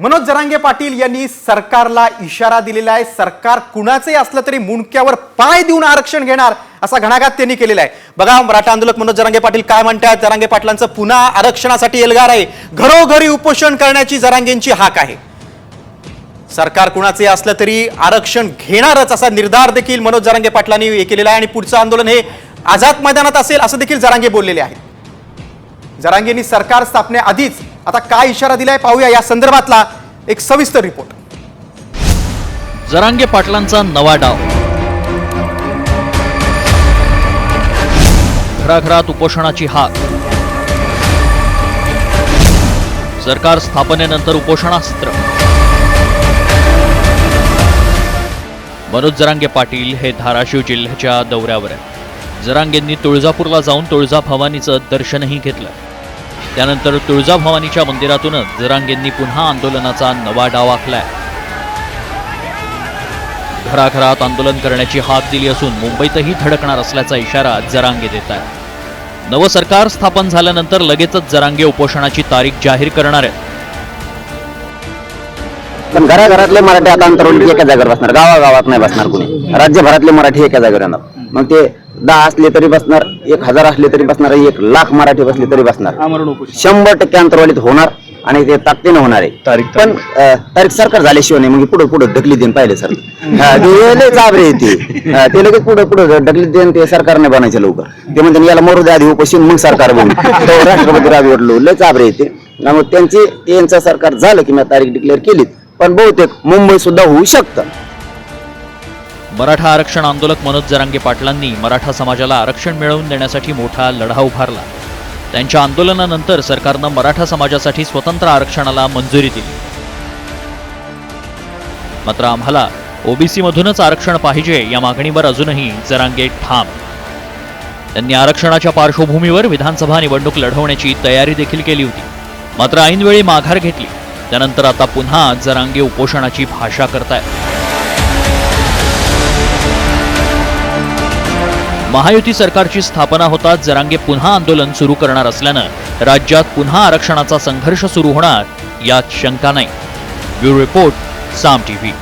मनोज जरांगे पाटील यांनी सरकारला इशारा दिलेला आहे। सरकार कुणाचे असलं तरी मुंडक्यावर पाय देऊन आरक्षण घेणार असा घणाघात त्यांनी केलेला आहे। बघा मराठा आंदोलक मनोज जरांगे पाटील काय म्हणतात। जरांगे पाटलांचं पुन्हा आरक्षणासाठी एल्गार आहे। घरोघरी उपोषण करण्याची जरांगेंची हाक आहे। सरकार कुणाचे असलं तरी आरक्षण घेणारच असा निर्धार देखील मनोज जरांगे पाटलांनी केलेला आहे आणि पुढचं आंदोलन हे आझाद मैदानात असेल असं देखील जरांगे बोललेले आहेत। जरांगेंनी सरकार स्थापनेआधीच आता काय इशारा दिलाय पाहूया। या संदर्भातला एक सविस्तर रिपोर्ट। जरांगे पाटलांचा नवा डाव। घराघरात उपोषणाची हाक। सरकार स्थापनेनंतर उपोषणास्त्र। मनोज जरांगे पाटील हे धाराशिव जिल्ह्याच्या दौऱ्यावर आहेत। जरांगेंनी तुळजापूरला जाऊन तुळजाभवानीचं दर्शनही घेतलं। त्यानंतर तुळजाभवानीच्या मंदिरातूनच जरांगेंनी पुन्हा आंदोलनाचा नवा डाव आखलाय। घराघरात आंदोलन करण्याची हाक दिली असून मुंबईतही धडकणार असल्याचा इशारा जरांगे देत आहेत। नवं सरकार स्थापन झाल्यानंतर लगेचच जरांगे उपोषणाची तारीख जाहीर करणार आहेत। पण घराघरातले मराठी आता अंतरवली एका जागेवर बसणार, गावागावात नाही बसणार कोणी। राज्यभरातले मराठी एका जागेवर येणार। मग ते 10 असले तरी बसणार, 1000 असले तरी बसणार, 1,00,000 मराठी बसले तरी बसणार। 100% अंतरवलीत होणार आणि ते ताकदीने होणार आहे। पण तारीख सरकार झाल्याशिवाय नाही। मग पुढे पुढे ढकली देऊन पाहिले सर लय चाबरे येते ते लगेच पुढे पुढे ढकली देऊन ते सरकारने बनायचं लवकर। ते म्हणते याला मरू द्या आधी उपोषण मग सरकार बनू तो राष्ट्रपती राजवडलो लय चाबरे येते। त्यामुळे त्यांचं सरकार झालं की मी तारीख डिक्लेअर केली। पण बहुतेक मुंबई सुद्धा होऊ शकतं। मराठा आरक्षण आंदोलक मनोज जरांगे पाटलांनी मराठा समाजाला आरक्षण मिळवून देण्यासाठी मोठा लढा उभारला। त्यांच्या आंदोलनानंतर सरकारनं मराठा समाजासाठी स्वतंत्र आरक्षणाला मंजुरी दिली। मात्र आम्हाला ओबीसी मधूनच आरक्षण पाहिजे या मागणीवर अजूनही जरांगे ठाम। त्यांनी आरक्षणाच्या पार्श्वभूमीवर विधानसभा निवडणूक लढवण्याची तयारी देखील केली होती। मात्र ऐनवेळी माघार घेतली। त्यानंतर आता पुन्हा जरांगे उपोषणाची भाषा करतायत। महायुती सरकारची स्थापना होताच जरांगे पुन्हा आंदोलन सुरू करणार असल्यानं राज्यात पुन्हा आरक्षणाचा संघर्ष सुरू होणार यात शंका नाही। ब्युरो रिपोर्ट, साम टीव्ही।